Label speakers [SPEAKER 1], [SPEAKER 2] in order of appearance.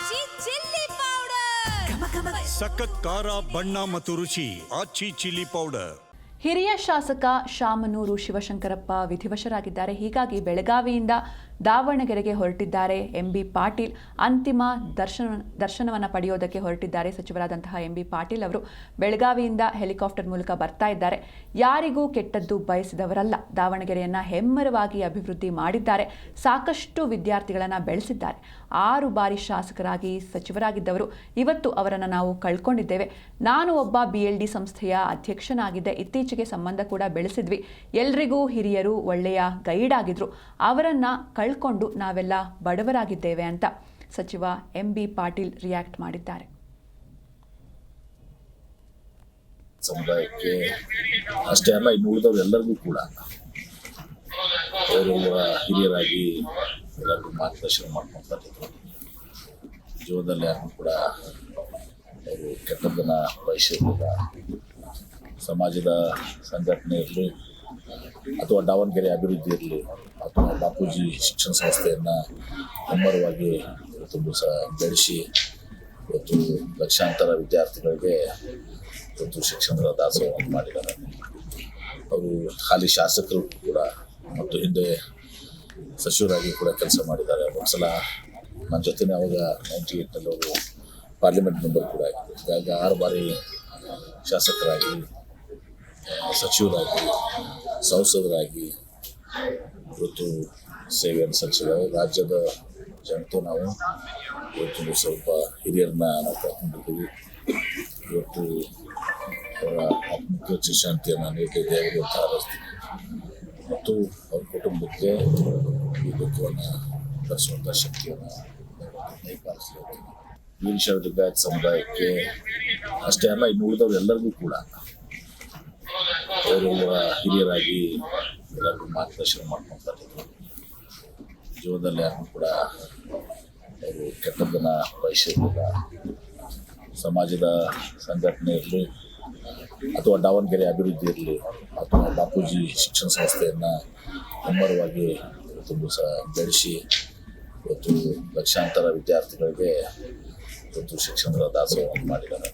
[SPEAKER 1] ಆಚಿ chilli powder
[SPEAKER 2] ಸಖತ್ ಖಾರ ಬಣ್ಣ ಮತ್ತು ರುಚಿ ಆಚಿ ಚಿಲ್ಲಿ ಪೌಡರ್.
[SPEAKER 3] ಹಿರಿಯ ಶಾಸಕ ಶಾಮನೂರು ಶಿವಶಂಕರಪ್ಪ ವಿಧಿವಶರಾಗಿದ್ದಾರೆ. ಹೀಗಾಗಿ ಬೆಳಗಾವಿಯಿಂದ ದಾವಣಗೆರೆಗೆ ಹೊರಟಿದ್ದಾರೆ ಎಂಬಿ ಪಾಟೀಲ್. ಅಂತಿಮ ದರ್ಶನವನ್ನು ಪಡೆಯೋದಕ್ಕೆ ಹೊರಟಿದ್ದಾರೆ. ಸಚಿವರಾದಂತಹ ಎಂಬಿ ಪಾಟೀಲ್ ಅವರು ಬೆಳಗಾವಿಯಿಂದ ಹೆಲಿಕಾಪ್ಟರ್ ಮೂಲಕ ಬರ್ತಾ ಇದ್ದಾರೆ. ಯಾರಿಗೂ ಕೆಟ್ಟದ್ದು ಬಯಸಿದವರಲ್ಲ. ದಾವಣಗೆರೆಯನ್ನು ಹೆಮ್ಮರವಾಗಿ ಅಭಿವೃದ್ಧಿ ಮಾಡಿದ್ದಾರೆ. ಸಾಕಷ್ಟು ವಿದ್ಯಾರ್ಥಿಗಳನ್ನು ಬೆಳೆಸಿದ್ದಾರೆ. 6 ಬಾರಿ ಶಾಸಕರಾಗಿ ಸಚಿವರಾಗಿದ್ದವರು. ಇವತ್ತು ಅವರನ್ನು ನಾವು ಕಳ್ಕೊಂಡಿದ್ದೇವೆ. ನಾನು ಒಬ್ಬ BLD ಸಂಸ್ಥೆಯ ಅಧ್ಯಕ್ಷನಾಗಿದ್ದೆ. ಇತ್ತೀಚೆಗೆ ಸಂಬಂಧ ಕೂಡ ಬೆಳೆಸಿದ್ವಿ. ಎಲ್ರಿಗೂ ಹಿರಿಯರು ಒಳ್ಳೆಯ ಗೈಡ್ ಆಗಿದ್ರು. ಅವರನ್ನು ಕಳ್ಕೊಂಡು ನಾವೆಲ್ಲ ಬಡವರಾಗಿದ್ದೇವೆ ಅಂತ ಸಚಿವ MB ಪಾಟೀಲ್ ರಿಯಾಕ್ಟ್ ಮಾಡಿದ್ದಾರೆ.
[SPEAKER 4] ಸಮುದಾಯಕ್ಕೆ ಅಷ್ಟೇ ಅಲ್ಲ, ಇನ್ನು ಉಳಿದವರು ಎಲ್ಲರಿಗೂ ಕೂಡ ಅವರು ಹಿರಿಯರಾಗಿ ಎಲ್ಲರಿಗೂ ಮಾರ್ಗದರ್ಶನ ಮಾಡ್ಕೊಳ್ತಾ ಇದ್ರು. ಜೀವನದಲ್ಲಿ ಯಾರಿಗೂ ಕೂಡ ಅವರು ಕೆಟ್ಟದ್ದನ್ನು ಬಯಸಿರಲಿಲ್ಲ. ಸಮಾಜದ ಸಂಘಟನೆ ಇರಲಿ ಅಥವಾ ದಾವಣಗೆರೆ ಅಭಿವೃದ್ಧಿ ಇರಲಿ ಅಥವಾ ಬಾಪೂಜಿ ಶಿಕ್ಷಣ ಸಂಸ್ಥೆಯನ್ನು ಹೆಮ್ಮರವಾಗಿ ಇವತ್ತು ಬೆಳೆಸಿ ಇವತ್ತು ಲಕ್ಷಾಂತರ ವಿದ್ಯಾರ್ಥಿಗಳಿಗೆ ಇವತ್ತು ಶಿಕ್ಷಣದ ದಾಸೋಹವನ್ನು ಮಾಡಿದ್ದಾರೆ. ಅವರು ಹಾಲಿ ಶಾಸಕರು ಕೂಡ ಮತ್ತು ಹಿಂದೆ ಸಚಿವರಾಗಿ ಕೂಡ ಕೆಲಸ ಮಾಡಿದ್ದಾರೆ. ಒಂದ್ಸಲ ನನ್ನ ಜೊತೆನೇ ಅವಾಗ 98ನಲ್ಲಿ ಅವರು ಪಾರ್ಲಿಮೆಂಟ್ ಮೆಂಬರ್ ಕೂಡ ಆಗಿದ್ದರು. ಹೀಗಾಗಿ 6 ಬಾರಿ ಶಾಸಕರಾಗಿ, ಸಚಿವರಾಗಿ, ಸಂಸದರಾಗಿ ಇವತ್ತು ಸೇವೆಯನ್ನು ಸಲ್ಲಿಸಿದ್ದಾರೆ. ರಾಜ್ಯದ ಜನತೆ ನಾವು ಇವತ್ತು ಸ್ವಲ್ಪ ಹಿರಿಯರನ್ನ ನಾವು ಕರ್ಕೊಂಡಿದ್ದೀವಿ. ಇವತ್ತು ಅವರ ಆತ್ಮಕ್ಕೆ ಶಾಂತಿಯನ್ನು ನೀಡಲಿ ದೇವರು ಅಂತ ಹಾರೈಸ್ತೀವಿ ಮತ್ತು ಅವ್ರ ಕುಟುಂಬಕ್ಕೆ ಈ ದುಃಖವನ್ನು ತರಿಸುವಂಥ ಶಕ್ತಿಯನ್ನು ದಯಪಾಲಿಸಲಿ. ವೀರಶೈವ ಲಿಂಗಾಯತ ಸಮುದಾಯಕ್ಕೆ ಅಷ್ಟೇ ಅಲ್ಲ, ಇನ್ನು ಉಳಿದವರು ಎಲ್ಲರಿಗೂ ಕೂಡ ಅವರು ಹಿರಿಯರಾಗಿ ಎಲ್ಲರಿಗೂ ಮಾರ್ಗದರ್ಶನ ಮಾಡ್ಕೊಳ್ತಾ ಇದ್ರು. ಜೀವನದಲ್ಲಿ ಯಾರಿಗೂ ಕೂಡ ಅವರು ಕೆಟ್ಟದ್ದನ್ನು ಬಯಸಿರಲಿಲ್ಲ. ಸಮಾಜದ ಸಂಘಟನೆ ಇರಲಿ ಅಥವಾ ದಾವಣಗೆರೆ ಅಭಿವೃದ್ಧಿ ಇರಲಿ ಅಥವಾ ಬಾಪೂಜಿ ಶಿಕ್ಷಣ ಸಂಸ್ಥೆಯನ್ನು ಹೆಮ್ಮರವಾಗಿ ಇವತ್ತು ಬೆಳೆಸಿ ಇವತ್ತು ಲಕ್ಷಾಂತರ ವಿದ್ಯಾರ್ಥಿಗಳಿಗೆ ಇವತ್ತು ಶಿಕ್ಷಣದ ದಾಸೋಹವನ್ನು ಮಾಡಿದ್ದಾರೆ.